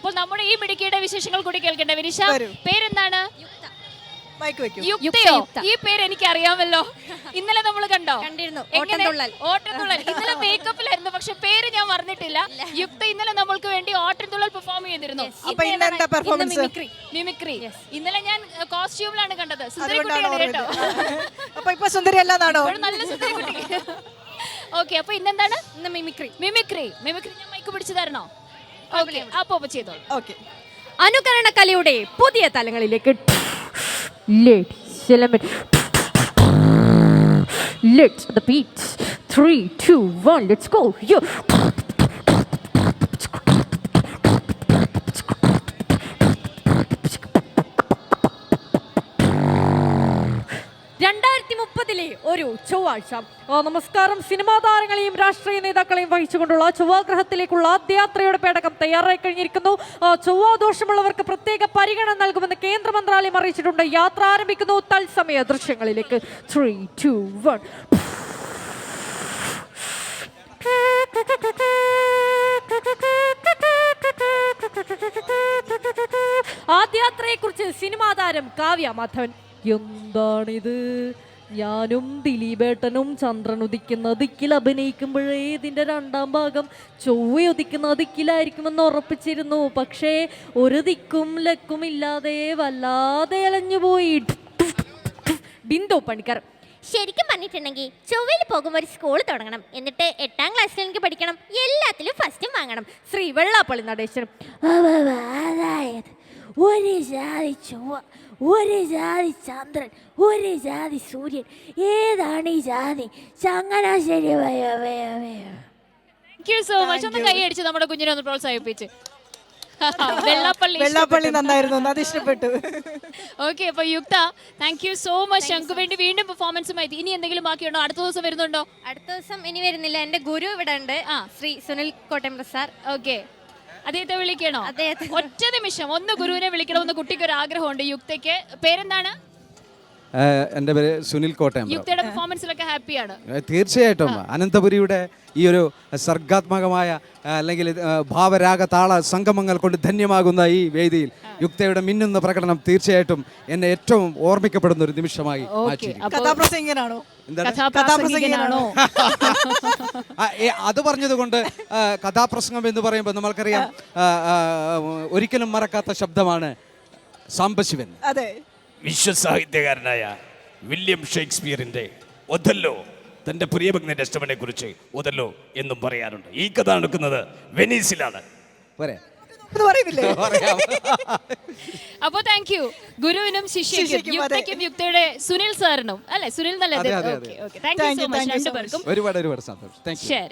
അപ്പോൾ നമ്മുടെ ഈ മിടുക്കിയുടെ വിശേഷങ്ങൾ കൂടി കേൾക്കണ്ടേ വിനിഷ? പേരെന്താണ്? യുക്തയോ? ഈ പേര് എനിക്ക് അറിയാമല്ലോ. ഇന്നലെ നമ്മൾ കണ്ടിരുന്നു ഓട്ടംതുള്ളൽ. ഇന്നലെ മേക്കപ്പിലായിരുന്നു, പക്ഷെ പേര് ഞാൻ മറന്നിട്ടില്ല. യുക്ത ഇന്നലെ നമ്മൾക്ക് വേണ്ടി ഓട്ടംതുള്ളൽ പെർഫോം ചെയ്തിരുന്നു. മിമിക്രി. ഇന്നലെ ഞാൻ കോസ്റ്റ്യൂമിലാണ് കണ്ടത്. സുന്ദരിക്കുട്ടിയാണ് കേട്ടോ. നല്ല സുന്ദരിക്കുട്ടി. ഓക്കെ, അപ്പൊ ഇന്നെന്താണ്? മിമിക്രി ഞാൻ മൈക്ക് പിടിച്ചു തരണോ? ഓക്കെ, അപ്പൊ ചെയ്തോളൂ. അനുകരണ കലയുടെ പുതിയ തലങ്ങളിലേക്ക് let's the beat 3 2 1 let's go yo 2030 ഒരു ചൊവ്വാഴ്ച. നമസ്കാരം. സിനിമാ താരങ്ങളെയും രാഷ്ട്രീയ നേതാക്കളെയും വഹിച്ചുകൊണ്ടുള്ള ചൊവ്വാഗ്രഹത്തിലേക്കുള്ള ആദ്യയാത്രയുടെ പേടകം തയ്യാറായി കഴിഞ്ഞിരിക്കുന്നു. ചൊവ്വാദോഷമുള്ളവർക്ക് പ്രത്യേക പരിഗണന നൽകുമെന്ന് കേന്ദ്ര മന്ത്രാലയം അറിയിച്ചിട്ടുണ്ട്. യാത്ര ആരംഭിക്കുന്നു. തത്സമയ ദൃശ്യങ്ങളിലേക്ക് 3 2 1. ആദ്യയാത്രയെക്കുറിച്ച് സിനിമാ താരം കാവ്യ മാധവൻ. എന്താണിത്? ഞാനും ദിലീപേട്ടനും ചന്ദ്രൻ ഉദിക്കുന്ന ദിക്കിൽ അഭിനയിക്കുമ്പോഴേ ഇതിൻ്റെ 2ാം ഭാഗം ചൊവ്വ ഉദിക്കുന്ന ദിക്കിലായിരിക്കുമെന്ന് ഉറപ്പിച്ചിരുന്നു. പക്ഷേ ഒരു ദിക്കും ലക്കും ഇല്ലാതെ വല്ലാതെ അലഞ്ഞുപോയി. ബിന്ദു പണിക്കർ. ശരിക്കും പറഞ്ഞിട്ടുണ്ടെങ്കിൽ ചൊവ്വയിൽ പോകുമ്പോൾ ഒരു സ്കൂൾ തുടങ്ങണം, എന്നിട്ട് 8ാം ക്ലാസ്സിൽ എനിക്ക് പഠിക്കണം, എല്ലാത്തിലും ഫസ്റ്റും വാങ്ങണം. ശ്രീ വെള്ളാപ്പള്ളി നടേശൻ. അതായത് ഒരു ജാതി ചൊവ്വ, ഒരു ജാതി ചന്ദ്രൻ, ഒരു ജാതി സൂര്യൻ. ഏതാണ് ഈ ജാതി? Changanassery. Thank you so much. ഒന്ന് കൈയടിച്ച് നമ്മുടെ കുഞ്ഞിനെ ഒന്ന് പ്രോത്സാഹിപ്പിച്ച്. വെള്ളാപ്പള്ളി നന്നായിരുന്നു, അത് ഇഷ്ടപ്പെട്ടു. ഓക്കെ, അപ്പൊ യുക്ത താങ്ക് യു സോ മച്ച്. ഞങ്ങൾക്ക് വേണ്ടി വീണ്ടും പെർഫോമൻസുമായി. ഇനി എന്തെങ്കിലും ബാക്കിയുണ്ടോ? അടുത്ത ദിവസം വരുന്നുണ്ടോ? അടുത്ത ദിവസം ഇനി വരുന്നില്ല. എന്റെ ഗുരു ഇവിടെ ഉണ്ട്, ശ്രീ സുനിൽ കോട്ടയം സാർ. ഓക്കെ, അദ്ദേഹത്തെ വിളിക്കണോ? ഒറ്റ നിമിഷം ഒന്ന് ഗുരുവിനെ വിളിക്കണമെന്ന് കുട്ടിക്ക് ഒരു ആഗ്രഹമുണ്ട്. യുക്തയ്ക്ക് പേരെന്താണ്? എൻ്റെ പേര് സുനിൽ കോട്ടയം. യുക്തയുടെ പെർഫോമൻസിലൊക്കെ ഹാപ്പിയാണ്? തീർച്ചയായിട്ടും. അനന്തപുരിയുടെ ഈ ഒരു സർഗാത്മകമായ അല്ലെങ്കിൽ ഭാവരാഗ താള സംഗമങ്ങൾ കൊണ്ട് ധന്യമാകുന്ന ഈ വേദിയിൽ യുക്തയുടെ മിന്നുന്ന പ്രകടനം തീർച്ചയായിട്ടും എന്നെ ഏറ്റവും ഓർമ്മിക്കപ്പെടുന്ന ഒരു നിമിഷമായി കഥാപ്രസംഗനാണോ? അത് പറഞ്ഞതുകൊണ്ട് കഥാപ്രസംഗം എന്ന് പറയുമ്പോൾ നമ്മൾക്കറിയാം ഒരിക്കലും മറക്കാത്ത ശബ്ദമാണ് സാംബശിവൻ. അതെ, വിശ്വസാഹിത്യകാരനായ വില്യം ഷേക്സ്പിയറിന്റെ ഒഥല്ലോ തന്റെ പ്രിയഭഗ്നന്റെ അഷ്ടമനെ കുറിച്ച് ഒഥല്ലോ എന്നും പറയാറുണ്ട്. ഈ കഥ നടക്കുന്നത് വെനീസിലാണ്. അപ്പൊ താങ്ക് യു ഗുരുവിനും ശിഷ്യയ്ക്കും യുക്തയ്ക്കും യുക്തയുടെ സുനിൽ സാറിനും. അല്ലെ, സുനിൽ നല്ലത്. താങ്ക് യു സോ മച്ച് രണ്ടുപേർക്കും. ഒരുപാട് സന്തോഷം. ശരി.